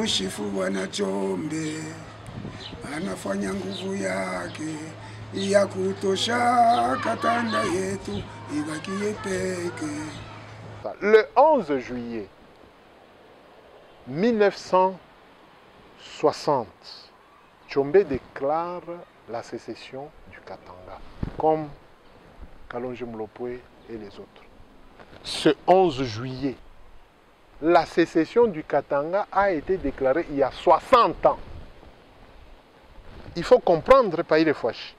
Mshifu Bwana Chombe anafanya nguvu yake ya kutosha Katanga yetu ibakie peke. Le 11 juillet 1960, Chombe déclare la sécession du Katanga, comme Kalonji Mlopwe et les autres. Ce 11 juillet, la sécession du Katanga a été déclarée il y a 60 ans. Il faut comprendre, pays de Fouachi.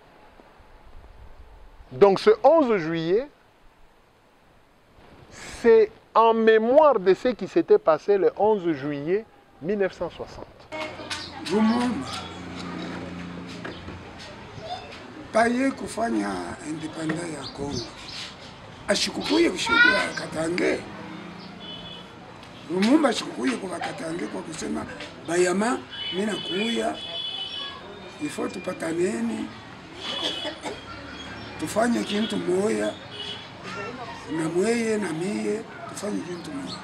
Donc ce 11 juillet, c'est en mémoire de ce qui s'était passé le 11 juillet 1960. Lumumba paye kufanya independence ya Kongo ashikukuye kushukuru Katange. Lumumba ashikukuye kwa Katange kwa kusema bayama mimi nakuya ifo tupataneni tufanye kintu moya na mweye na mie tufanye kintu moya.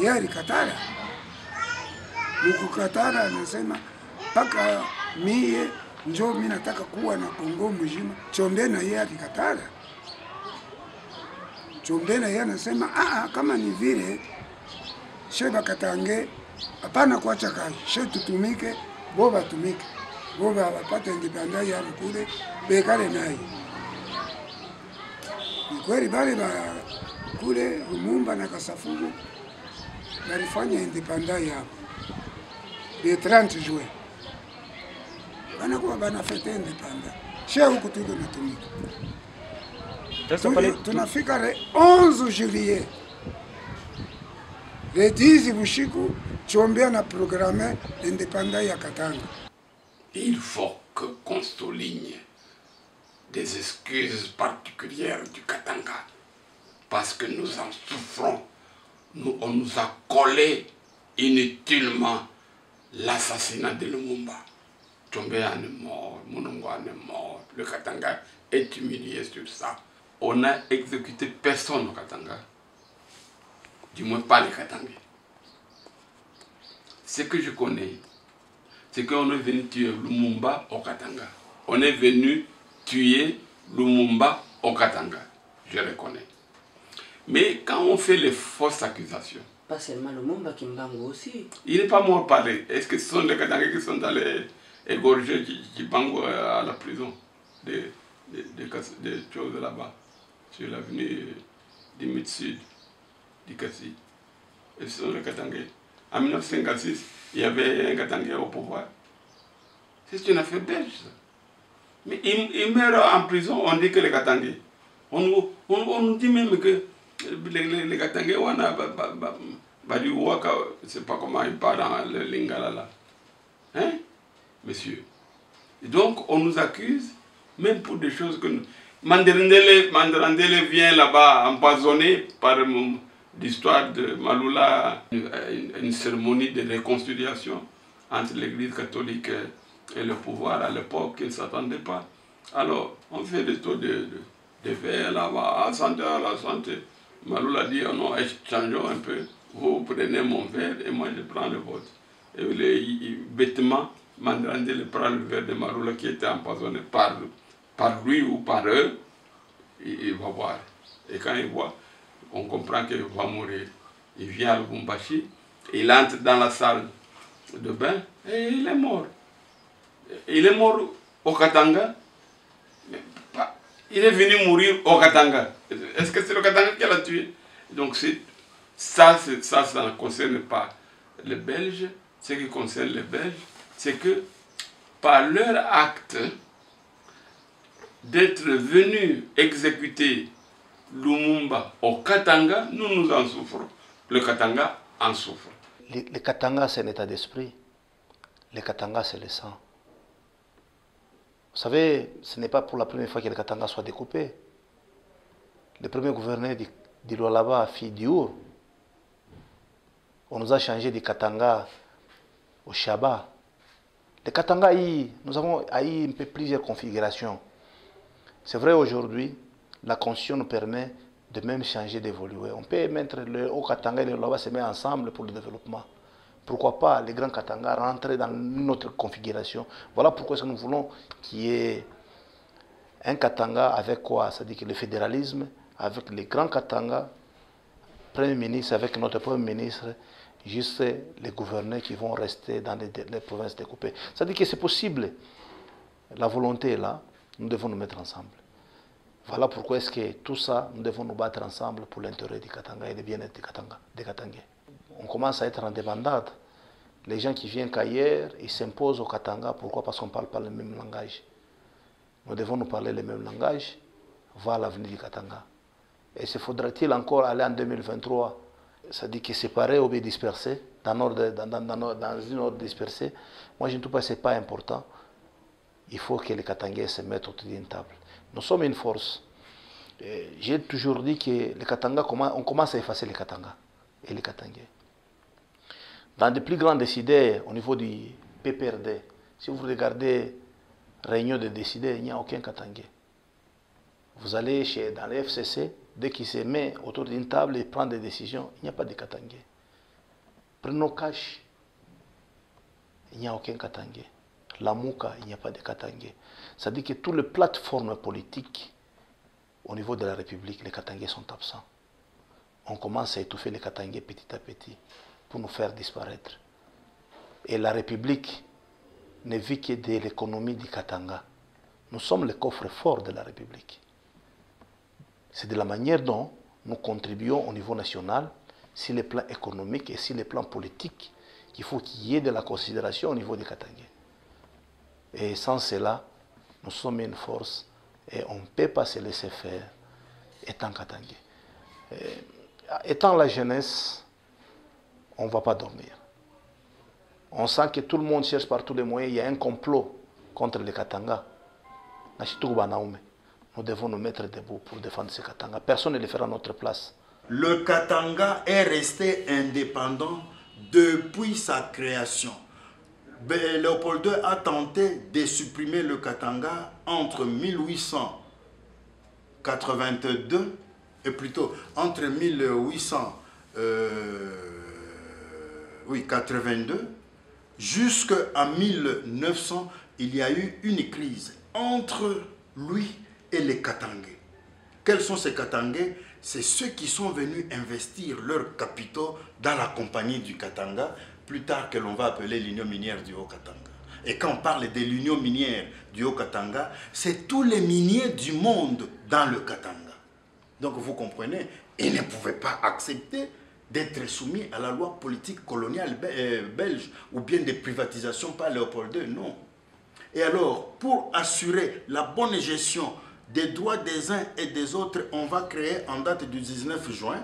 Yari katara mukukatara anasema paka mie njoo mimi nataka kuwa na Kongo mzima. Chombe na yeye akikatara. Chombe na yeye anasema kama ni vile sheba Katange hapana kuacha kazi. She tutumike, boba tumike. Boba wapate independence ya kule bekale naye. Ni kweli bale ba kule Lumumba na Kasavubu walifanya independence yao. Le 30 juin. Banakuwa banafete independence. She huku tuko natumika. Tunafika le 11 juillet. Le 10 bushiku Chombe na programme independance ya Katanga. Il faut qu'on souligne des excuses particulières du Katanga parce que nous en souffrons. On nous a collé inutilement l'assassinat de Lumumba. Chombe en est mort, Munongo en est mort, le Katanga est humilié sur ça. On n'a exécuté personne au Katanga, du moins pas les Katangais. Ce que je connais, c'est qu'on est venu tuer Lumumba au Katanga. On est venu tuer Lumumba au Katanga, je reconnais. Mais quand on fait les fausses accusations... Pas seulement Lumumba, Kimbangu aussi. Il n'est pas mort parlé. Est-ce que ce sont les Katangais qui sont allés égorger Kimbangu à la prison des choses là-bas, sur l'avenue du Mythe Sud, du Kassi? Et ce sont les Katangais. En 1956, il y avait un Katangais au pouvoir. C'est une affaire belge, ça. Mais il meurt en prison, on dit que les Katangais. On nous dit même que les Katangais, on a Badi Waka, je ne sais pas comment il parle dans le Lingala là. Hein, monsieur? Et donc, on nous accuse, même pour des choses que nous... Mandarandele vient là-bas empoisonné par l'histoire de Maloula, une cérémonie de réconciliation entre l'église catholique et le pouvoir à l'époque, qui ne s'attendait pas. Alors, on fait des taux de verre là-bas, à la santé. Maloula dit, oh non, échangeons un peu. Vous prenez mon verre et moi je prends le vôtre. Et bêtement, Mandarandele prend le verre de Maloula qui était empoisonné par lui ou par eux, il va boire. Et quand il boit, on comprend qu'il va mourir. Il vient à Lubumbashi, il entre dans la salle de bain et il est mort. Il est mort au Katanga. Il est venu mourir au Katanga. Est-ce que c'est le Katanga qui l'a tué? Donc ça ne concerne pas les Belges. Ce qui concerne les Belges, c'est que par leur acte d'être venus exécuter Lumumba au Katanga, nous en souffrons. Le Katanga en souffre. Le Katanga, c'est un état d'esprit. Le Katanga, c'est le sang. Vous savez, ce n'est pas pour la première fois que le Katanga soit découpé. Le premier gouverneur du Lualaba, fille d'Iour, on nous a changé du Katanga au Shaba. Le Katanga, nous avons eu un peu plusieurs configurations. C'est vrai, aujourd'hui, la Constitution nous permet de même changer, d'évoluer. On peut mettre le Haut-Katanga et le Lualaba se mettre ensemble pour le développement. Pourquoi pas les grands Katanga rentrer dans notre configuration. Voilà pourquoi nous voulons qu'il y ait un Katanga avec quoi? C'est-à-dire que le fédéralisme, avec les grands Katanga, Premier ministre avec notre Premier ministre, juste les gouverneurs qui vont rester dans les provinces découpées. C'est-à-dire que c'est possible. La volonté est là, nous devons nous mettre ensemble. Voilà pourquoi est-ce que tout ça, nous devons nous battre ensemble pour l'intérêt du Katanga et le bien-être des Katangais. On commence à être indépendants. Les gens qui viennent qu'ailleurs, ils s'imposent au Katanga. Pourquoi? Parce qu'on ne parle pas le même langage. Nous devons nous parler le même langage, voir l'avenir du Katanga. Et se faudra-t-il encore aller en 2023, c'est-à-dire que séparer ou bien disperser, dans une ordre dispersée? Moi, je ne trouve pas que ce n'est pas important. Il faut que les Katangais se mettent autour d'une table. Nous sommes une force. J'ai toujours dit que les Katanga, on commence à effacer les Katanga et les Katangais. Dans les plus grands décideurs au niveau du PPRD, si vous regardez réunion de décideurs, il n'y a aucun Katangais. Vous allez dans les FCC, dès qu'il se met autour d'une table et prend des décisions, il n'y a pas de Katangais. Prenons Cash, il n'y a aucun Katangais. La Mouka, il n'y a pas de Katangais. C'est-à-dire que toutes les plateformes politiques au niveau de la République, les Katangais sont absents. On commence à étouffer les Katangais petit à petit pour nous faire disparaître. Et la République ne vit que de l'économie du Katanga. Nous sommes le coffre-fort de la République. C'est de la manière dont nous contribuons au niveau national, sur les plans économiques et sur les plans politiques, qu'il faut qu'il y ait de la considération au niveau des Katangais. Et sans cela, nous sommes une force et on ne peut pas se laisser faire étant Katangais. Étant la jeunesse, on ne va pas dormir. On sent que tout le monde cherche par tous les moyens. Il y a un complot contre les Katanga. Nous devons nous mettre debout pour défendre ces Katanga. Personne ne le fera à notre place. Le Katanga est resté indépendant depuis sa création. Léopold II a tenté de supprimer le Katanga entre 1882 et plutôt entre 1882 jusqu'à 1900. Il y a eu une crise entre lui et les Katangais. Quels sont ces Katangais? C'est ceux qui sont venus investir leurs capitaux dans la compagnie du Katanga, plus tard que l'on va appeler l'Union minière du Haut-Katanga. Et quand on parle de l'Union minière du Haut-Katanga, c'est tous les miniers du monde dans le Katanga. Donc vous comprenez, ils ne pouvaient pas accepter d'être soumis à la loi politique coloniale belge ou bien des privatisations par Léopold II, non. Et alors, pour assurer la bonne gestion des droits des uns et des autres, on va créer en date du 19 juin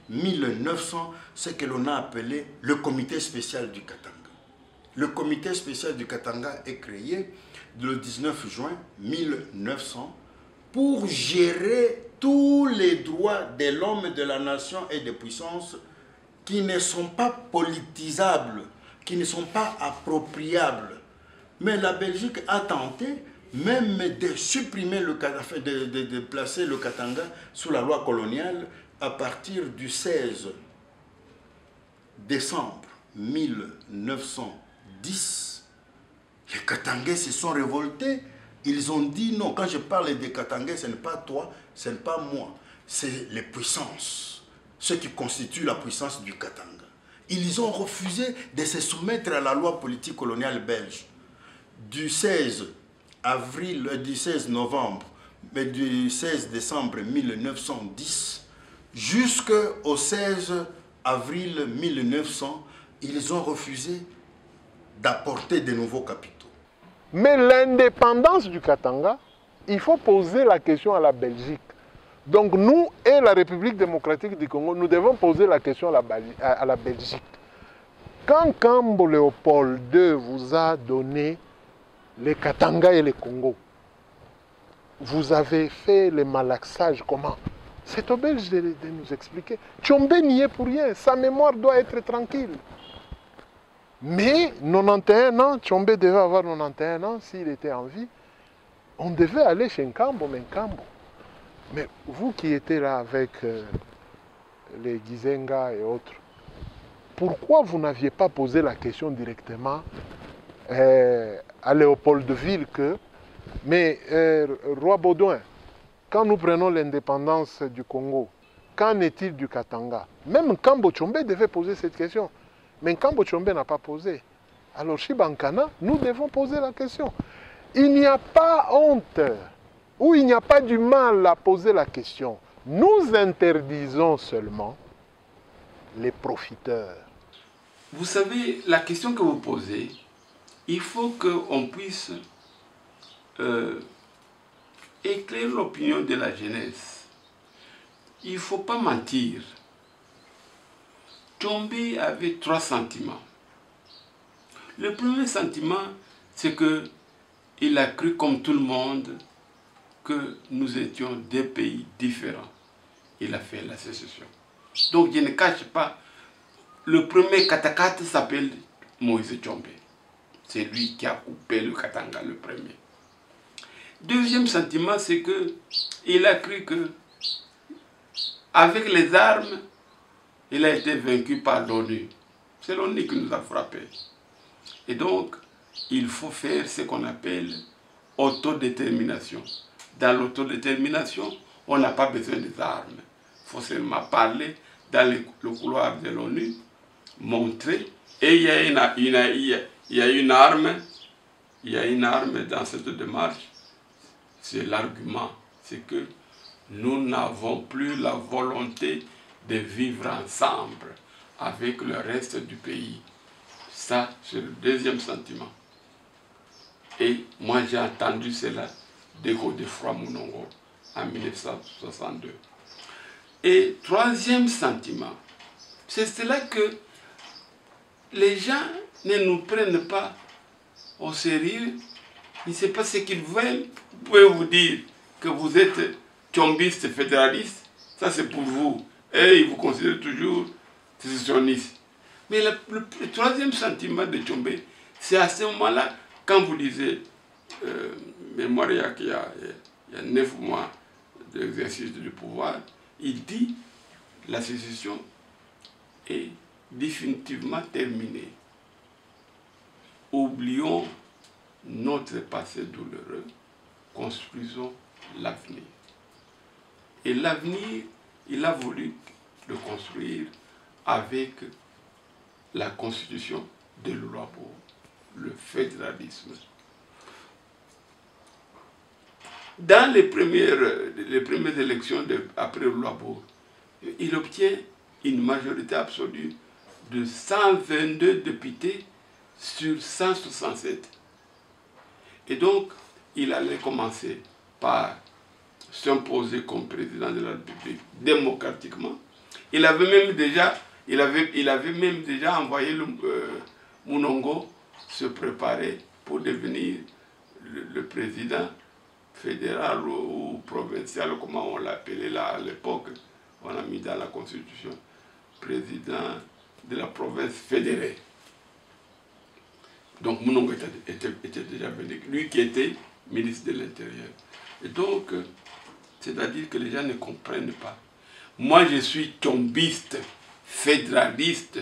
1900 ce que l'on a appelé le comité spécial du Katanga. Le comité spécial du Katanga est créé le 19 juin 1900 pour gérer tous les droits de l'homme, de la nation et des puissances qui ne sont pas politisables, qui ne sont pas appropriables. Mais la Belgique a tenté même de supprimer de placer le Katanga sous la loi coloniale à partir du 16 décembre 1910. Les Katangais se sont révoltés. Ils ont dit non. Quand je parle des Katangais, ce n'est pas toi, ce n'est pas moi. C'est les puissances, ceux qui constituent la puissance du Katanga. Ils ont refusé de se soumettre à la loi politique coloniale belge. Du 16 novembre, mais du 16 décembre 1910 jusqu'au 16 avril 1900, ils ont refusé d'apporter de nouveaux capitaux. Mais l'indépendance du Katanga, il faut poser la question à la Belgique. Donc nous et la République démocratique du Congo, nous devons poser la question à la Belgique. Quand Kambo Léopold II vous a donné les Katanga et les Congo, vous avez fait le malaxage comment? C'est aux Belges de nous expliquer. Tchombe n'y est pour rien, sa mémoire doit être tranquille. Mais 91 ans, Tchombe devait avoir 91 ans s'il était en vie. On devait aller chez Nkambo, mais Nkambo, Mais vous qui étiez là avec les Gizenga et autres, pourquoi vous n'aviez pas posé la question directement à Léopoldville que, mais Roi Baudouin, quand nous prenons l'indépendance du Congo, qu'en est-il du Katanga? Même Kambo Tchombe devait poser cette question. Mais Kambo Tchombe n'a pas posé. Alors, Chibankana, nous devons poser la question. Il n'y a pas honte, ou il n'y a pas du mal à poser la question. Nous interdisons seulement les profiteurs. Vous savez, la question que vous posez, il faut qu'on puisse éclairer l'opinion de la jeunesse. Il ne faut pas mentir. Tchombe avait 3 sentiments. Le premier sentiment, c'est qu'il a cru comme tout le monde que nous étions des pays différents. Il a fait la sécession. Donc je ne cache pas, le premier Katakata s'appelle Moïse Tchombe. C'est lui qui a coupé le Katanga le premier. Deuxième sentiment, c'est qu'il a cru que avec les armes, il a été vaincu par l'ONU. C'est l'ONU qui nous a frappés. Et donc, il faut faire ce qu'on appelle autodétermination. Dans l'autodétermination, on n'a pas besoin des armes. Il faut seulement parler dans le couloir de l'ONU, montrer. Et il y a une arme dans cette démarche. C'est l'argument. C'est que nous n'avons plus la volonté de vivre ensemble avec le reste du pays. Ça, c'est le deuxième sentiment. Et moi, j'ai entendu cela de Godefroy Mounongo en 1962. Et troisième sentiment, c'est cela que les gens ne nous prennent pas au sérieux. Ils ne savent pas ce qu'ils veulent. Vous pouvez vous dire que vous êtes tchombiste fédéraliste, ça c'est pour vous. Et ils vous considèrent toujours sécessionniste. Mais le troisième sentiment de Tchombe, c'est à ce moment-là, quand vous lisez Mémoire, il y a 9 mois d'exercice du pouvoir, il dit la sécession est définitivement terminée. Oublions notre passé douloureux, construisons l'avenir. Et l'avenir, il a voulu le construire avec la constitution de Luabo, le fédéralisme. Dans les premières élections après Luabo, il obtient une majorité absolue de 122 députés sur 167. Et donc, il allait commencer par s'imposer comme président de la République démocratiquement. Il avait même déjà envoyé Mounongo se préparer pour devenir le président fédéral ou provincial, comment on l'appelait là à l'époque. On a mis dans la Constitution président de la province fédérée. Donc Mounongo était déjà venu, lui qui était ministre de l'Intérieur. Et donc, c'est-à-dire que les gens ne comprennent pas. Moi, je suis tchombiste, fédéraliste,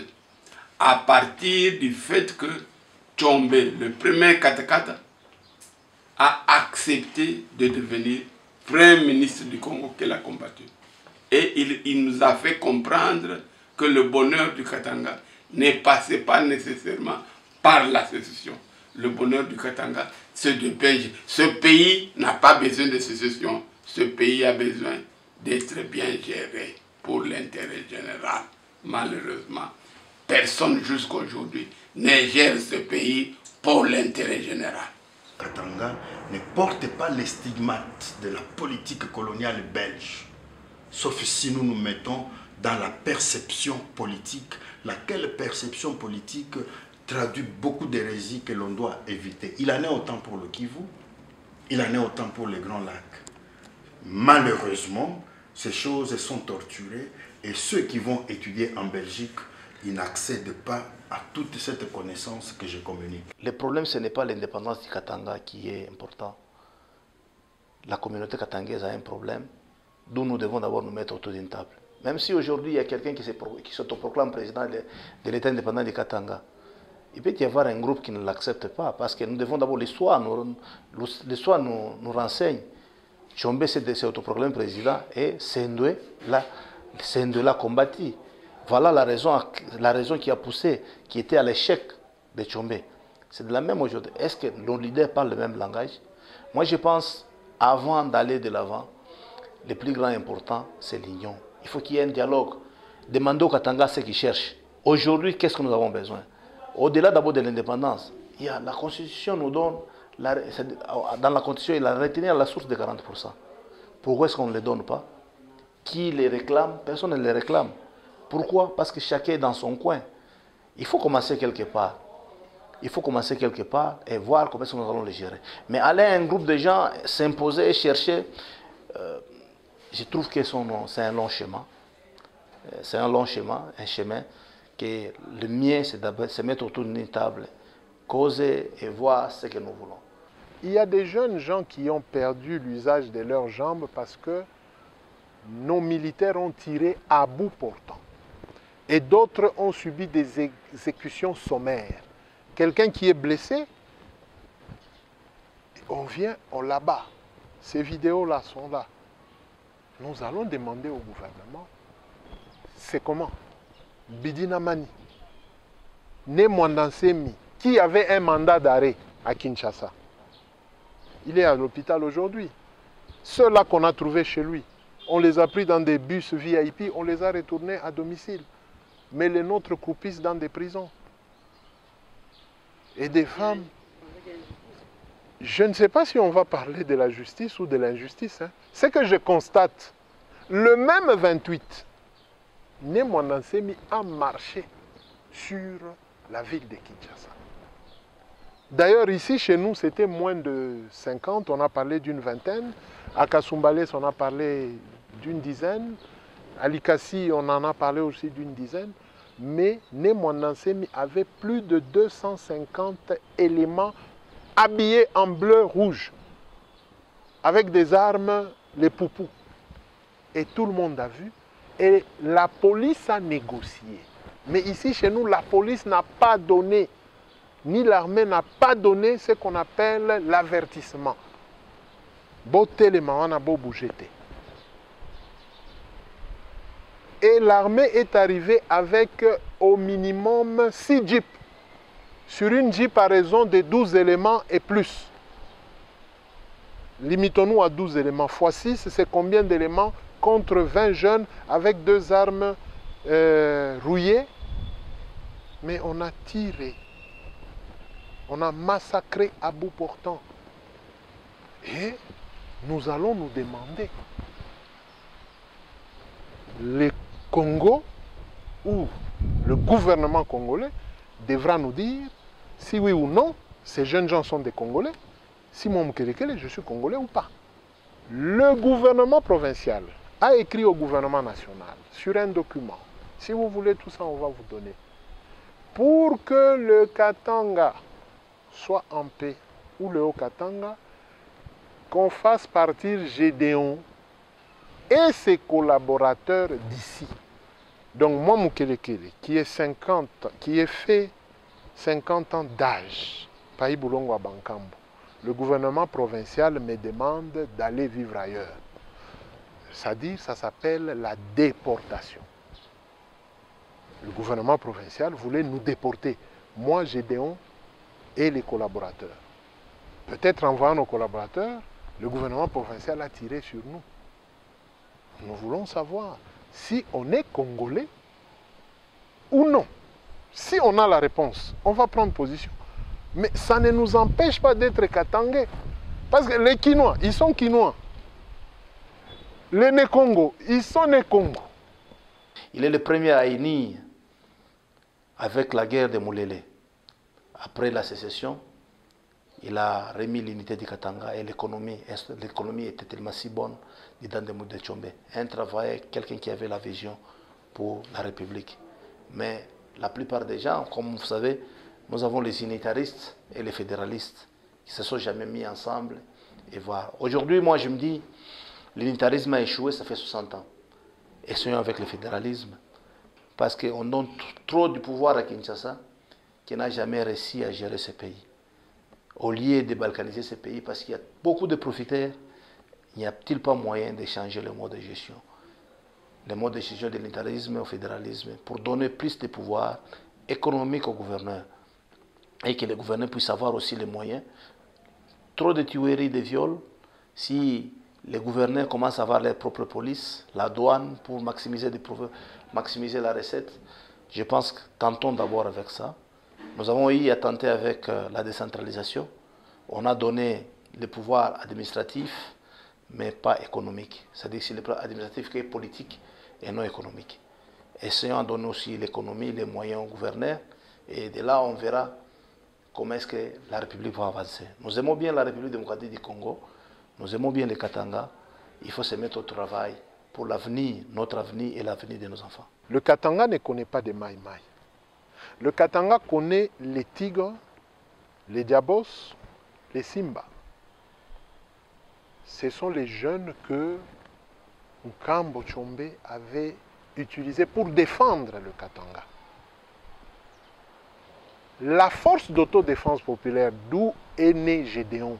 à partir du fait que Tchombe, le premier Katakata, a accepté de devenir Premier ministre du Congo qu'il a combattu. Et il nous a fait comprendre que le bonheur du Katanga ne passait pas nécessairement par la sécession. Le bonheur du Katanga, c'est de paix. Ce pays n'a pas besoin de sécession. Ce pays a besoin d'être bien géré pour l'intérêt général. Malheureusement, personne jusqu'à aujourd'hui ne gère ce pays pour l'intérêt général. Katanga ne porte pas les stigmates de la politique coloniale belge, sauf si nous nous mettons dans la perception politique, laquelle perception politique traduit beaucoup d'hérésies que l'on doit éviter. Il en est autant pour le Kivu, il en est autant pour les Grands Lacs. Malheureusement, ces choses sont torturées et ceux qui vont étudier en Belgique, ils n'accèdent pas à toute cette connaissance que je communique. Le problème, ce n'est pas l'indépendance du Katanga qui est important. La communauté katangaise a un problème d'où nous devons d'abord nous mettre autour d'une table. Même si aujourd'hui il y a quelqu'un qui s'autoproclame président de l'État indépendant du Katanga, il peut y avoir un groupe qui ne l'accepte pas, parce que nous devons d'abord, l'histoire nous renseigne. Tshombe s'est autoproclamé président et Sendwe l'a combattu. Voilà la raison qui a poussé, qui était à l'échec de Tshombe. C'est de la même aujourd'hui. Est-ce que nos leaders parlent le même langage? Moi je pense, avant d'aller de l'avant, le plus grand important, c'est l'union. Il faut qu'il y ait un dialogue. Demandez au Katanga ce qu'ils cherchent. Aujourd'hui, qu'est-ce que nous avons besoin? Au-delà d'abord de l'indépendance, il y a la Constitution nous donne, dans la Constitution, il a retenu à la source de 40%. Pourquoi est-ce qu'on ne les donne pas? Qui les réclame? Personne ne les réclame. Pourquoi? Parce que chacun est dans son coin. Il faut commencer quelque part. Il faut commencer quelque part et voir comment nous allons les gérer. Mais aller à un groupe de gens, s'imposer et chercher, je trouve que c'est un long chemin. C'est un long chemin, un chemin que le mieux, c'est de se mettre autour d'une table, causer et voir ce que nous voulons. Il y a des jeunes gens qui ont perdu l'usage de leurs jambes parce que nos militaires ont tiré à bout portant. Et d'autres ont subi des exécutions sommaires. Quelqu'un qui est blessé, on vient, on l'abat. Ces vidéos-là sont là. Nous allons demander au gouvernement, c'est comment? Bidinamani, né Mwandansemi, qui avait un mandat d'arrêt à Kinshasa. Il est à l'hôpital aujourd'hui. Ceux-là qu'on a trouvés chez lui, on les a pris dans des bus VIP, on les a retournés à domicile. Mais les nôtres croupissent dans des prisons. Et des femmes. Je ne sais pas si on va parler de la justice ou de l'injustice. Hein. Ce que je constate, le même 28, Né Mwandansemi a marché sur la ville de Kinshasa. D'ailleurs, ici, chez nous, c'était moins de 50, on a parlé d'une vingtaine. À Kasumbalès, on a parlé d'une dizaine. À Likasi, on en a parlé aussi d'une dizaine. Mais Né Mwandansemi avait plus de 250 éléments habillés en bleu-rouge, avec des armes, les poupous. Et tout le monde a vu. Et la police a négocié. Mais ici, chez nous, la police n'a pas donné, ni l'armée n'a pas donné ce qu'on appelle l'avertissement. Et l'armée est arrivée avec au minimum 6 jeeps. Sur une jeep à raison de 12 éléments et plus. Limitons-nous à 12 éléments. Fois 6, c'est combien d'éléments contre 20 jeunes avec 2 armes rouillées? Mais on a tiré. On a massacré à bout portant. Et nous allons nous demander. Le Congo, ou le gouvernement congolais, devra nous dire si oui ou non ces jeunes gens sont des Congolais, si moi Mukelekele, je suis Congolais ou pas. Le gouvernement provincial a écrit au gouvernement national sur un document. Si vous voulez tout ça, on va vous donner. Pour que le Katanga soit en paix, ou le Haut-Katanga, qu'on fasse partir Gédéon et ses collaborateurs d'ici. Donc moi, Mukelekele, qui est fait 50 ans d'âge, Paï Boulongo à Bankambo, le gouvernement provincial me demande d'aller vivre ailleurs. C'est-à-dire, ça s'appelle la déportation. Le gouvernement provincial voulait nous déporter. Moi, Gédéon et les collaborateurs. Peut-être en voyant nos collaborateurs, le gouvernement provincial a tiré sur nous. Nous voulons savoir si on est Congolais ou non. Si on a la réponse, on va prendre position. Mais ça ne nous empêche pas d'être Katangais. Parce que les Kinois, ils sont Kinois. Les Né-Congo, ils sont Né-Congo. Il est le premier à unir avec la guerre de Moulélé. Après la sécession, il a remis l'unité du Katanga et l'économie était tellement si bonne dans des mots de Tshombe. Un travailleur, quelqu'un qui avait la vision pour la République. Mais la plupart des gens, comme vous savez, nous avons les unitaristes et les fédéralistes qui ne se sont jamais mis ensemble et voir. Aujourd'hui, moi, je me dis, L'unitarisme a échoué, ça fait 60 ans. Essayons avec le fédéralisme. Parce qu'on donne trop de pouvoir à Kinshasa, qui n'a jamais réussi à gérer ce pays. Au lieu de balkaniser ce pays, parce qu'il y a beaucoup de profiteurs, n'y a-t-il pas moyen de changer le mode de gestion? Le mode de gestion de l'unitarisme au fédéralisme, pour donner plus de pouvoir économique aux gouverneurs. Et que les gouverneurs puissent avoir aussi les moyens. Trop de tueries, de viols, si les gouverneurs commencent à avoir leur propre police, la douane, pour maximiser la recette, je pense que tentons d'abord avec ça. Nous avons eu à tenter avec la décentralisation. On a donné le pouvoir administratif, mais pas économique. C'est-à-dire que c'est le pouvoir administratif qui est politique et non économique. Essayons de donner aussi l'économie, les moyens aux gouverneurs, et de là on verra comment est-ce que la République va avancer. Nous aimons bien la République démocratique du Congo, nous aimons bien les Katanga, il faut se mettre au travail pour l'avenir, notre avenir et l'avenir de nos enfants. Le Katanga ne connaît pas de Maï-Maï. Le Katanga connaît les tigres, les diabos, les Simba. Ce sont les jeunes que Nkambo Tshombe avait utilisés pour défendre le Katanga. La force d'autodéfense populaire, d'où est né Gédéon,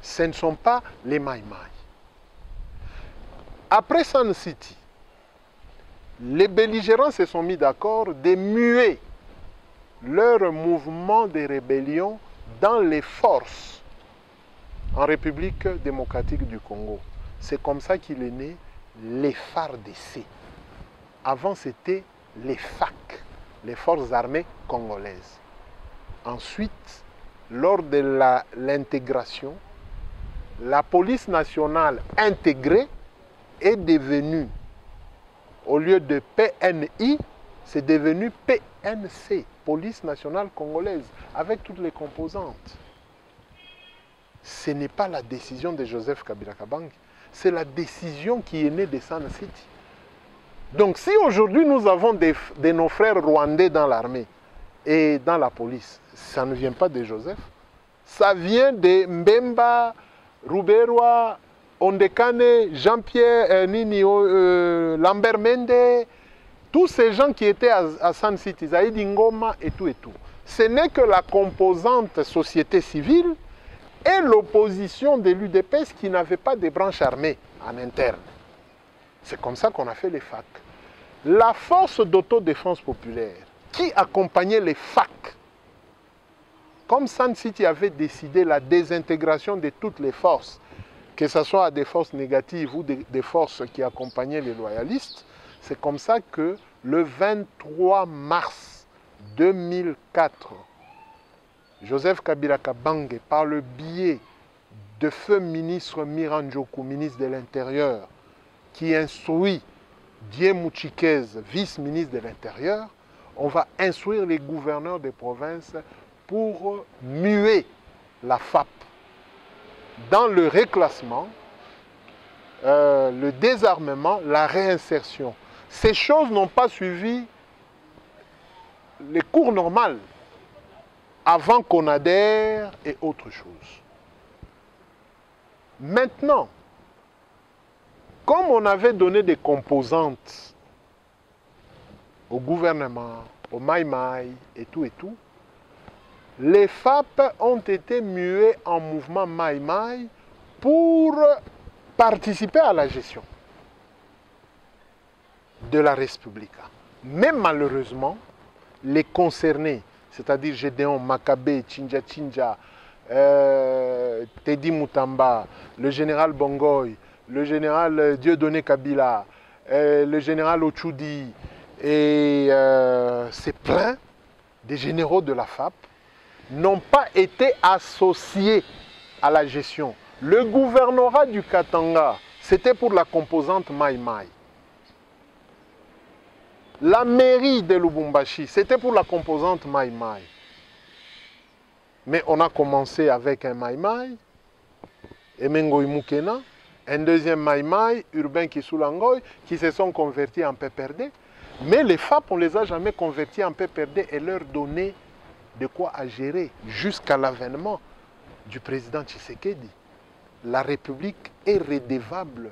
ce ne sont pas les Maï-Maï. Après Sun City, les belligérants se sont mis d'accord de muer leur mouvement de rébellion dans les forces en République démocratique du Congo. C'est comme ça qu'il est né les FARDC. Avant, c'était les FAC, les forces armées congolaises. Ensuite, lors de l'intégration, la police nationale intégrée est devenue, au lieu de PNI, c'est devenu PNC, Police nationale congolaise, avec toutes les composantes. Ce n'est pas la décision de Joseph Kabila Kabange, c'est la décision qui est née de Sun City. Donc si aujourd'hui nous avons de nos frères rwandais dans l'armée et dans la police, ça ne vient pas de Joseph, ça vient de Mbemba, Rouberwa, Ondekane, Jean-Pierre, Lambert Mende, tous ces gens qui étaient à Sun City, Zaïdi Ngoma et tout et tout. Ce n'est que la composante société civile et l'opposition de l'UDPS qui n'avait pas de branche armée en interne. C'est comme ça qu'on a fait les FAC. La force d'autodéfense populaire qui accompagnait les FAC, comme Sun City avait décidé la désintégration de toutes les forces, que ce soit des forces négatives ou des forces qui accompagnaient les loyalistes, c'est comme ça que le 23 mars 2004, Joseph Kabila Kabange, par le biais de feu ministre Miranjoku, ministre de l'Intérieur, qui instruit Dié Mouchikez, vice-ministre de l'Intérieur, on va instruire les gouverneurs des provinces pour muer la FAP dans le reclassement, le désarmement, la réinsertion. Ces choses n'ont pas suivi les cours normaux avant qu'on adhère et autre chose. Maintenant, comme on avait donné des composantes au gouvernement, au Maï-Maï et tout, les FAP ont été mués en mouvement Maï-Maï pour participer à la gestion de la République. Mais malheureusement, les concernés, c'est-à-dire Gédéon, Makabe, Tchinja, Teddy Moutamba, le général Bongoy, le général Dieudonné Kabila, le général Ochoudi, et c'est plein des généraux de la FAP, n'ont pas été associés à la gestion. Le gouvernorat du Katanga, c'était pour la composante Maï-Maï. La mairie de Lubumbashi, c'était pour la composante Maï-Maï. Mais on a commencé avec un Maï-Maï, Emengoy Mukena, un deuxième Maï-Maï, Urbain Kisulangoy, qui se sont convertis en PPRD. Mais les FAP, on ne les a jamais convertis en PPRD et leur donner de quoi à gérer jusqu'à l'avènement du président Tshisekedi. la République est redevable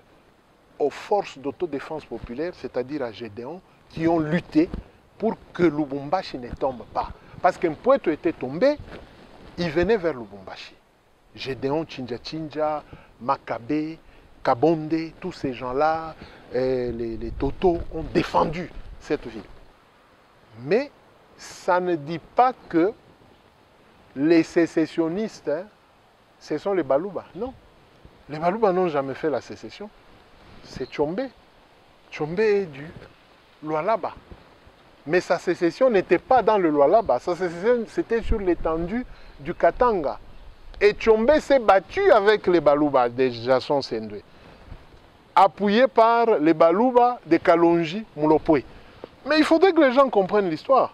aux forces d'autodéfense populaire, c'est-à-dire à Gédéon, qui ont lutté pour que Lubumbashi ne tombe pas. Parce qu'un Mpweto était tombé, il venait vers Lubumbashi. Gédéon, Chinja, Makabe, Kabonde, tous ces gens-là, les Toto ont défendu cette ville. Mais ça ne dit pas que les sécessionnistes, hein, ce sont les Baluba. Non. Les Baluba n'ont jamais fait la sécession. C'est Tchombe. Tchombe est du Lualaba. Mais sa sécession n'était pas dans le Lualaba. Sa sécession, c'était sur l'étendue du Katanga. Et Tchombe s'est battu avec les Baluba de Jason Sendwe, appuyé par les Baluba de Kalonji Mulopwe. Mais il faudrait que les gens comprennent l'histoire.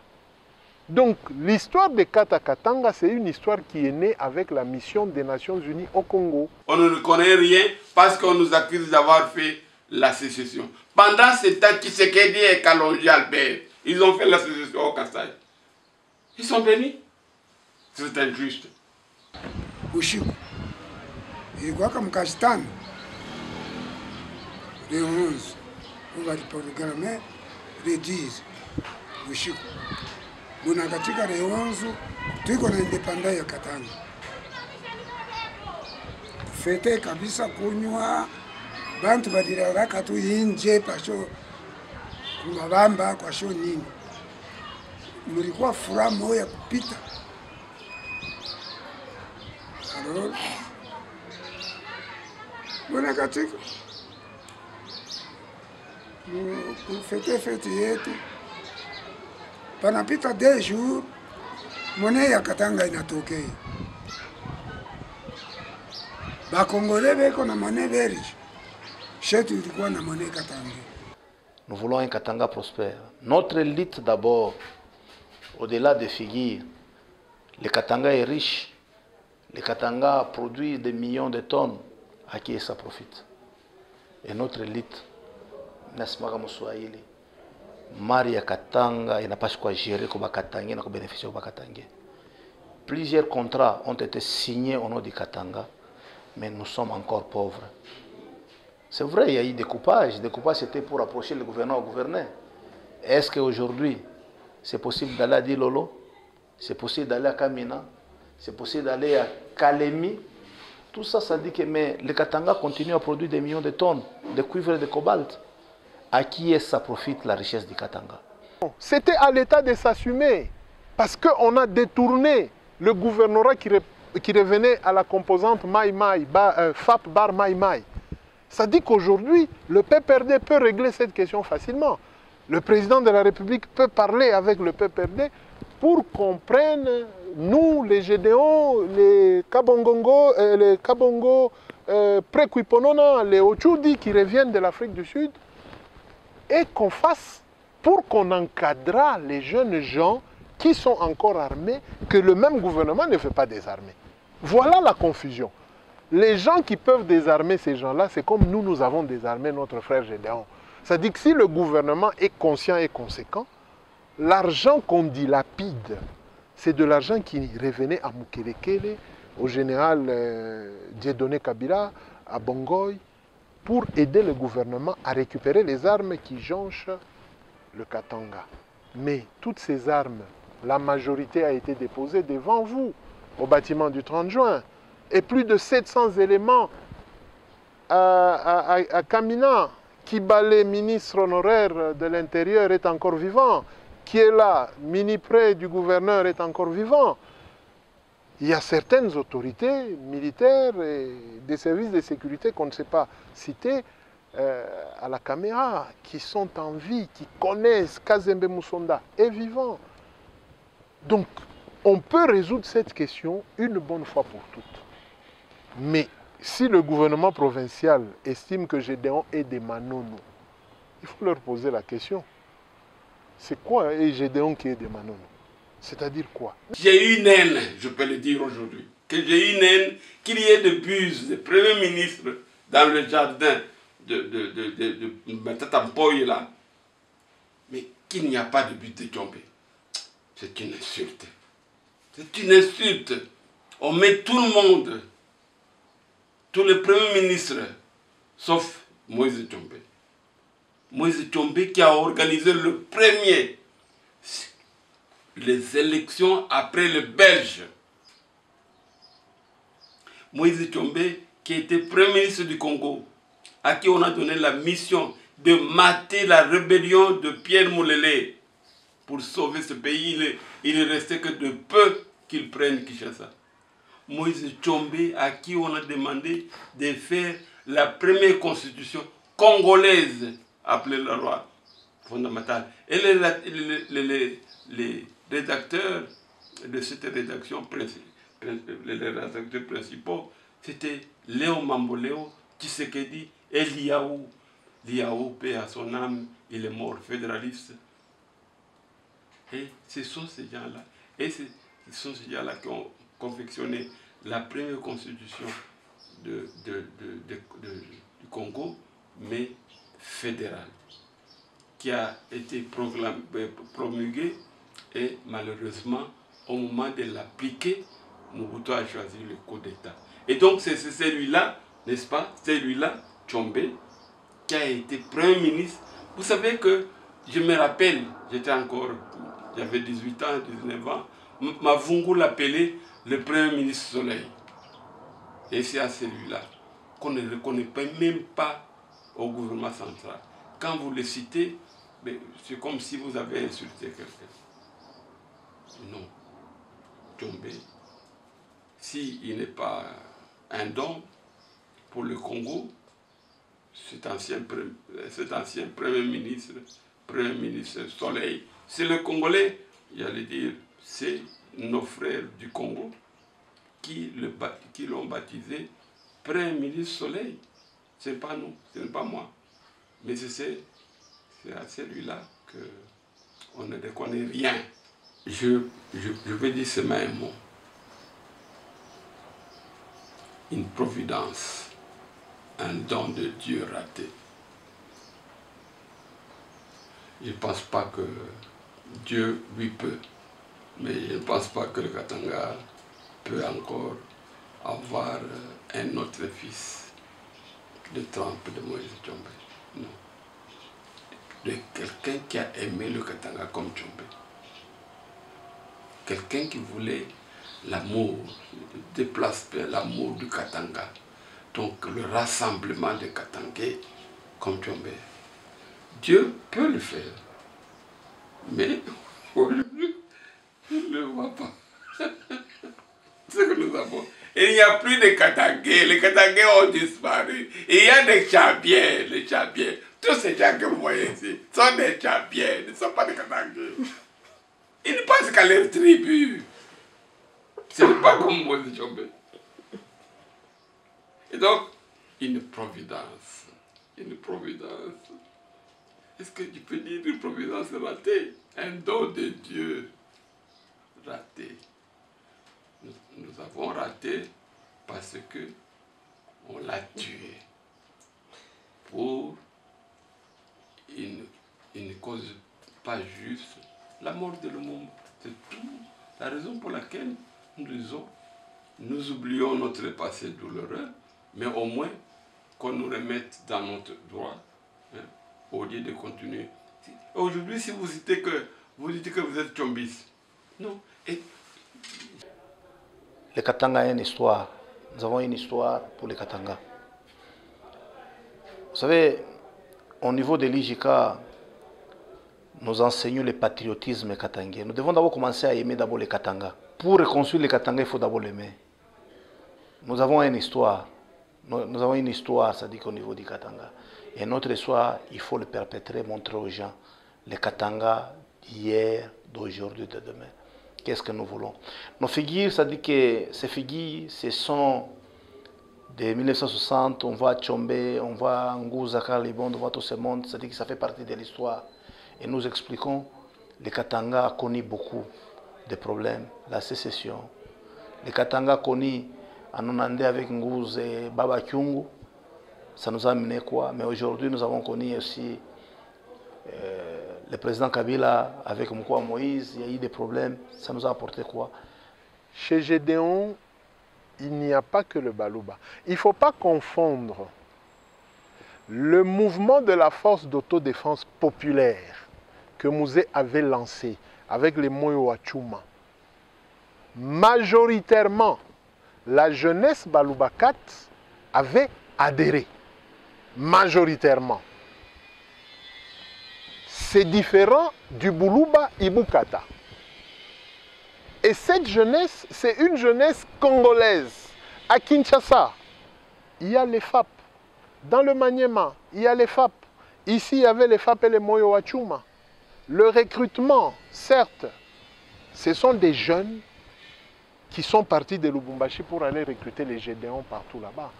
Donc, l'histoire de Kata Katanga, c'est une histoire qui est née avec la mission des Nations Unies au Congo. On ne connaît rien parce qu'on nous accuse d'avoir fait la sécession. Pendant ce temps, Tshisekedi et Kalonji Albert, ils ont fait la sécession au Kassai. Ils sont bénis. C'est injuste. Usiku ilikuwa kama mkashitani le 11 waliprograme le 10 usiku muna katika le 11 tuko na independence ya Katanga fete kabisa kunywa bantu badilala tu inje pasho kumabamba kwa sho nini mulikuwa furaha moya kupita. Alors, muna katika fete yetu panapita 2 jours monnaie ya Katanga inatokea. Bakongole beko na monnaie belge, shetu ilikuwa na monnaie Katanga. Nous voulons un Katanga prospère. Notre élite d'abord, au-delà des figures, le Katanga est riche. Le Katanga produit des millions de tonnes. À qui ça profite? Et notre élite, Nasmaga Moussouaïli, Maria Katanga, il n'a pas quoi gérer comme Katanga, il n'a pas bénéficié comme Katanga. Plusieurs contrats ont été signés au nom du Katanga, mais nous sommes encore pauvres. C'est vrai, il y a eu des coupages. Des coupages, c'était pour approcher le gouverneur au gouverneur. Est-ce qu'aujourd'hui, c'est possible d'aller à Dilolo? C'est possible d'aller à Kamina? C'est possible d'aller à Kalemi? Tout ça, ça dit que mais le Katanga continue à produire des millions de tonnes de cuivre et de cobalt. À qui est-ce ça profite la richesse du Katanga? C'était à l'État de s'assumer. Parce qu'on a détourné le gouvernorat qui revenait à la composante FAP bar Maï. Ça dit qu'aujourd'hui, le PPRD peut régler cette question facilement. Le président de la République peut parler avec le PPRD pour qu'on prenne, nous, les Gédéons, les Kabongongo, les Kabongo, Prekuiponona, les Ochudi qui reviennent de l'Afrique du Sud, et qu'on fasse pour qu'on encadre les jeunes gens qui sont encore armés, que le même gouvernement ne fait pas désarmer. Voilà la confusion. Les gens qui peuvent désarmer ces gens-là, c'est comme nous avons désarmé notre frère Gédéon. C'est-à-dire que si le gouvernement est conscient et conséquent, l'argent qu'on dilapide, c'est de l'argent qui revenait à Mukelekele, au général Dieudonné Kabila, à Bongoy, pour aider le gouvernement à récupérer les armes qui jonchent le Katanga. Mais toutes ces armes, la majorité a été déposée devant vous, au bâtiment du 30 juin. Et plus de 700 éléments à Kamina. Kibale, ministre honoraire de l'Intérieur, est encore vivant. Qui est là, mini-près du gouverneur, est encore vivant. Il y a certaines autorités militaires et des services de sécurité qu'on ne sait pas citer à la caméra, qui sont en vie, qui connaissent Kazembe Moussonda, est vivant. Donc, on peut résoudre cette question une bonne fois pour toutes. Mais si le gouvernement provincial estime que Gédéon est des Manono, il faut leur poser la question. C'est quoi Gédéon qui est des Manono? C'est-à-dire quoi? J'ai une haine, je peux le dire aujourd'hui, que j'ai une haine qu'il y ait de Buse, le Premier ministre, dans le jardin de Matatampoy là, mais qu'il n'y a pas de but de Tchombe. C'est une insulte. C'est une insulte. On met tout le monde tous les premiers ministres, sauf Moïse Tchombe. Moïse Tchombe qui a organisé le premier les élections après le Belge. Moïse Tchombe qui était premier ministre du Congo, à qui on a donné la mission de mater la rébellion de Pierre Moulele pour sauver ce pays. Il ne restait que de peu qu'il prenne Kinshasa. Moïse Tchombe à qui on a demandé de faire la première constitution congolaise appelée la loi fondamentale. Et les rédacteurs de cette rédaction, les rédacteurs principaux, c'était Léo Mamboléo, Tshisekedi et Liaou. Liaou, paix à son âme, il est mort fédéraliste. Et ce sont ces gens-là. Et ce sont ces gens-là qui ont confectionné la première constitution du Congo, mais fédérale, qui a été promulguée et malheureusement, au moment de l'appliquer, Mobutu a choisi le coup d'État. Et donc c'est celui-là, n'est-ce pas, celui-là, Tchombe, qui a été Premier ministre. Vous savez que, je me rappelle, j'avais 18 ans, 19 ans, Mavungu l'appelait le Premier ministre Soleil. Et c'est à celui-là qu'on ne reconnaît même pas au gouvernement central. Quand vous le citez, c'est comme si vous avez insulté quelqu'un. Non. Tchombe, s'il n'est pas un don pour le Congo, cet ancien Premier ministre Soleil, c'est le Congolais, j'allais dire, c'est nos frères du Congo qui l'ont baptisé Premier ministre Soleil. Ce n'est pas nous, ce n'est pas moi. Mais c'est à celui-là qu'on ne reconnaît rien. Je vais dire seulement un mot. Une providence, un don de Dieu raté. Je ne pense pas que Dieu lui peut, mais je ne pense pas que le Katanga peut encore avoir un autre fils de trempe de Moïse Tchombe. Non. De quelqu'un qui a aimé le Katanga comme Tchombe. Quelqu'un qui voulait l'amour, déplacer l'amour du Katanga. Donc le rassemblement des Katangais comme Tchombe. Dieu peut le faire. Mais aujourd'hui, je ne le vois pas. C'est ce que nous avons. Et il n'y a plus de Katangais. Les Katangais ont disparu. Et il y a des Tchabiens. Les Tchabiens. Tous ces gens que vous voyez ici sont des Tchabiens. Ils ne sont pas des Katangais. Ils ne pensent qu'à leur tribu. Ce n'est pas comme moi, Tchombe. Et donc, une providence. Une providence. Est-ce que tu peux dire une providence ratée? Un don de Dieu raté. Nous avons raté parce que on l'a tué pour une cause pas juste, la mort de Lumumba. C'est tout la raison pour laquelle nous disons, nous oublions notre passé douloureux, mais au moins qu'on nous remette dans notre droit, hein, au lieu de continuer. Aujourd'hui, si vous dites que vous êtes tchombiste, non. Et le Katanga a une histoire. Nous avons une histoire pour le Katanga. Vous savez, au niveau de l'IJK, nous enseignons le patriotisme katangais. Nous devons d'abord commencer à aimer d'abord le Katanga. Pour reconstruire le Katanga, il faut d'abord l'aimer. Nous avons une histoire. Nous avons une histoire, ça dit qu'au niveau du Katanga. Et notre histoire, il faut le perpétrer, montrer aux gens. Le Katanga d'hier, d'aujourd'hui, de demain. Qu'est-ce que nous voulons? Nos figures, ça dit que ces figures, ce sont de 1960, on voit Tchombe, on voit Ngouza, Kalibond, on voit tout ce monde, ça dit que ça fait partie de l'histoire. Et nous expliquons, le Katanga a connu beaucoup de problèmes, la sécession. Le Katanga a connu en Onandé avec Ngouza et Baba Kyungu, ça nous a amené quoi? Mais aujourd'hui, nous avons connu aussi le président Kabila avec Moukoua Moïse, il y a eu des problèmes, ça nous a apporté quoi? Chez Gédéon, il n'y a pas que le Baluba. Il ne faut pas confondre le mouvement de la force d'autodéfense populaire que Mouzé avait lancé avec les Moyo Wachuma. Majoritairement, la jeunesse Balubakat avait adhéré. Majoritairement. C'est différent du Boulouba Ibukata. Et cette jeunesse, c'est une jeunesse congolaise. À Kinshasa, il y a les FAP. Dans le Maniema, il y a les FAP. Ici, il y avait les FAP et les Moyo Wachuma. Le recrutement, certes, ce sont des jeunes qui sont partis de Lubumbashi pour aller recruter les Gédéons partout là-bas.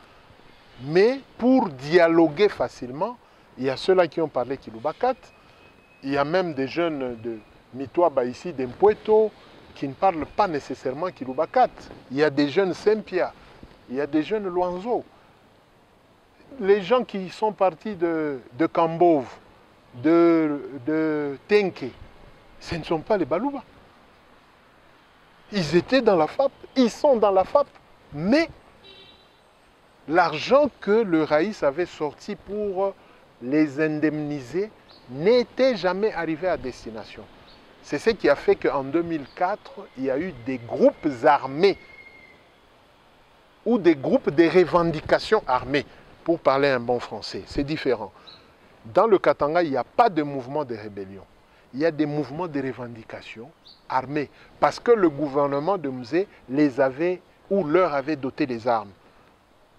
Mais pour dialoguer facilement, il y a ceux-là qui ont parlé Kilubakat, il y a même des jeunes de Mitouaba ici, d'Empueto, qui ne parlent pas nécessairement Kilubakat. Il y a des jeunes Sempia, il y a des jeunes Luanzo. Les gens qui sont partis de Kambov, de Tenke, ce ne sont pas les Baluba. Ils étaient dans la FAP, ils sont dans la FAP, mais l'argent que le Raïs avait sorti pour les indemniser n'était jamais arrivé à destination. C'est ce qui a fait qu'en 2004, il y a eu des groupes armés ou des groupes de revendications armées, pour parler un bon français. C'est différent. Dans le Katanga, il n'y a pas de mouvement de rébellion. Il y a des mouvements de revendications armés, parce que le gouvernement de Mouzé les avait ou leur avait doté des armes.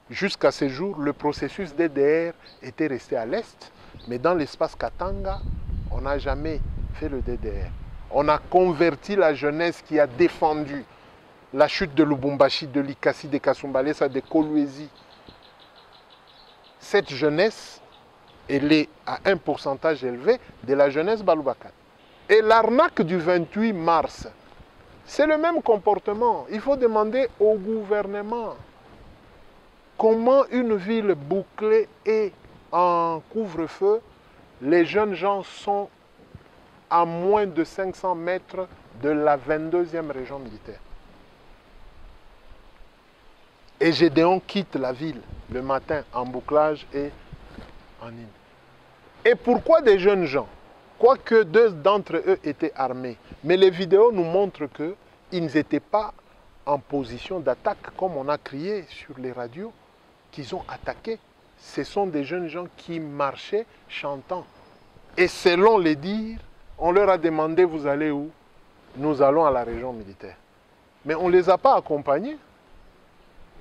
Jusqu'à ce jour, le processus DDR était resté à l'Est, mais dans l'espace Katanga, on n'a jamais fait le DDR. On a converti la jeunesse qui a défendu la chute de Lubumbashi, de Likasi, de Kasumbalesa, de Kolwezi. Cette jeunesse, elle est à un pourcentage élevé de la jeunesse Balubakat. Et l'arnaque du 28 mars, c'est le même comportement. Il faut demander au gouvernement comment une ville bouclée et en couvre-feu, les jeunes gens sont à moins de 500 mètres de la 22e région militaire. Et Gédéon quitte la ville le matin en bouclage et en île. Et pourquoi des jeunes gens? Quoique deux d'entre eux étaient armés. Mais les vidéos nous montrent qu'ils n'étaient pas en position d'attaque, comme on a crié sur les radios, qu'ils ont attaqué. Ce sont des jeunes gens qui marchaient chantant. Et selon les dires, on leur a demandé, vous allez où? Nous allons à la région militaire. Mais on ne les a pas accompagnés.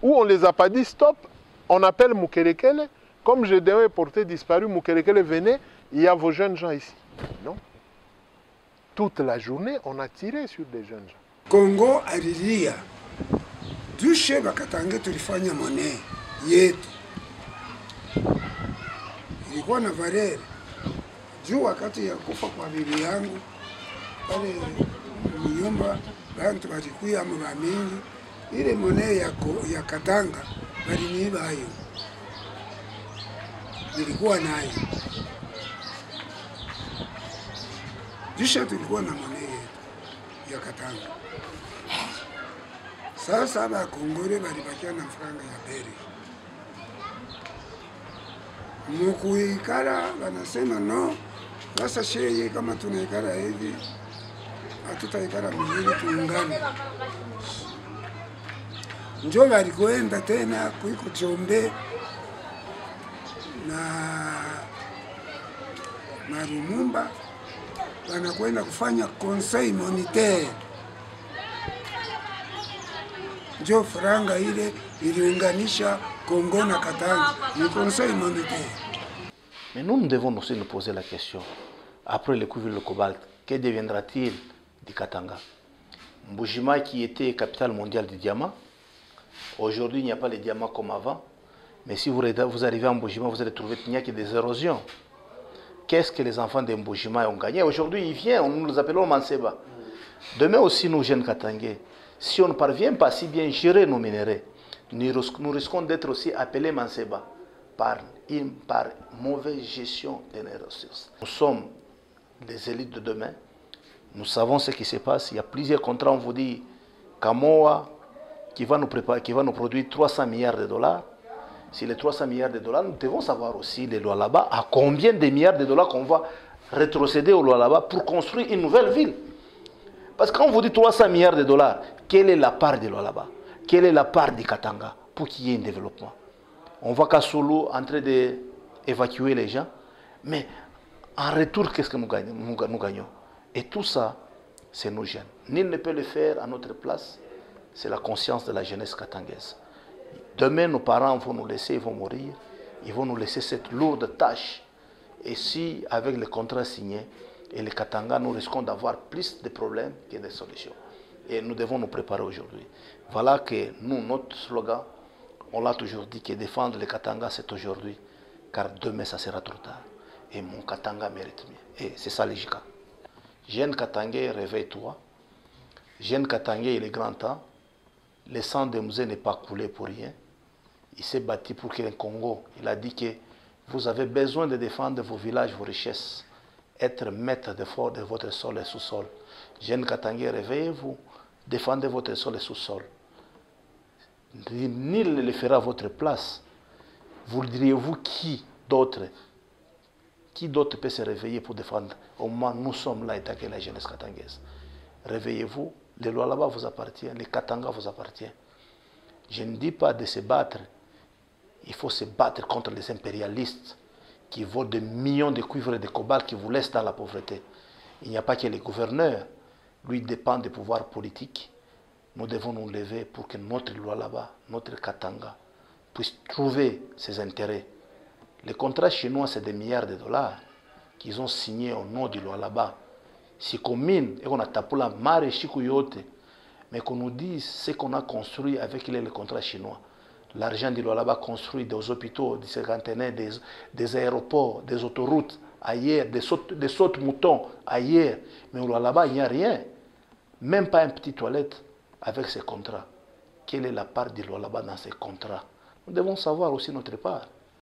Ou on ne les a pas dit, stop, on appelle Mukelekele. Comme Gédéon est porté disparu, Mukelekele, venez, il y a vos jeunes gens ici. Non. Toute la journée, on a tiré sur des jeunes gens. Congo alilia. Tushe Bakatange tulifanya monnaie yetu. Ilikuwa na valeur. Juu wakati ya kufa kwa bibi yangu pale mnyumba bantu balikuya mba mingi, ile monnaie ya Katanga baliniiba hayo. Nilikuwa nayo. Jisha tulikuwa na monnaie ya Katanga. Sasa Bakongole balibakia na franga ya beri. Mukuikara wanasema no, sasa shehe kama tunaikara hivi hatutaikara mzuri, tuungane. Njo walikoenda tena kuiko Chombe na Lumumba, wanakwenda kufanya conseil monitaire. Njo franga ile iliunganisha Congo na Katanga, le conseil monitaire. Mais nous devons aussi nous poser la question, après le couvre le cobalt, que deviendra-t-il du Katanga? Mbujima, qui était capitale mondiale du diamant, aujourd'hui il n'y a pas les diamants comme avant, mais si vous arrivez à Mbujima, vous allez trouver qu'il n'y a que des érosions. Qu'est-ce que les enfants de Mbujima ont gagné? Aujourd'hui ils viennent, nous les appelons Manseba. Demain aussi nous jeunes Katangais, si on ne parvient pas à si bien gérer nos minéraux, nous risquons d'être aussi appelés Manseba par mauvaise gestion de nos ressources. Nous sommes les élites de demain, nous savons ce qui se passe. Il y a plusieurs contrats, on vous dit Kamoa, qui va nous produire 300 milliards de dollars. Si les 300 milliards de dollars, nous devons savoir aussi les Lualaba, à combien de milliards de dollars qu'on va rétrocéder au Lualaba pour construire une nouvelle ville. Parce que quand on vous dit 300 milliards de dollars, quelle est la part de Lualaba? Quelle est la part du Katanga pour qu'il y ait un développement? On voit Kassolo en train d'évacuer les gens, mais en retour, qu'est-ce que nous gagnons? Et tout ça, c'est nos jeunes. Nul ne peut le faire à notre place. C'est la conscience de la jeunesse katangaise. Demain, nos parents vont nous laisser, ils vont mourir. Ils vont nous laisser cette lourde tâche. Et si, avec les contrats signés et les Katanga, nous risquons d'avoir plus de problèmes que de solutions. Et nous devons nous préparer aujourd'hui. Voilà que nous, notre slogan, on l'a toujours dit, que défendre les Katanga, c'est aujourd'hui. Car demain, ça sera trop tard. Et mon Katanga mérite mieux. Et c'est ça les JICA. Jeune Katangais, réveille-toi. Jeune Katangais, il est grand temps. Le sang de Mzee n'est pas coulé pour rien. Il s'est battu pour que le Congo, il a dit que vous avez besoin de défendre vos villages, vos richesses, être maître de fort de votre sol et sous-sol. Jeune Katangais, réveillez-vous, défendez votre sol et sous-sol. Nul ne le fera à votre place. Vous diriez-vous qui d'autre peut se réveiller pour défendre? Au moins, nous sommes là et attaquer la jeunesse katangaise. Réveillez-vous, les lois là-bas vous appartiennent, les Katanga vous appartiennent. Je ne dis pas de se battre. Il faut se battre contre les impérialistes qui volent des millions de cuivres et de cobalt qui vous laissent dans la pauvreté. Il n'y a pas que les gouverneurs. Lui dépend des pouvoirs politiques. Nous devons nous lever pour que notre loi là-bas, notre Katanga, puisse trouver ses intérêts. Les contrats chinois, c'est des milliards de dollars qu'ils ont signés au nom du loi là-bas. Si qu'on mine et qu'on a tapé la mare chikuyote, mais qu'on nous dise ce qu'on a construit avec les contrats chinois. L'argent du loi là-bas construit des hôpitaux, des cinquantenaires, des aéroports, des autoroutes ailleurs, des sautes moutons ailleurs. Mais au loi là-bas, il n'y a rien. Même pas une petite toilette avec ces contrats. Quelle est la part du loi là-bas dans ces contrats? Nous devons savoir aussi notre part.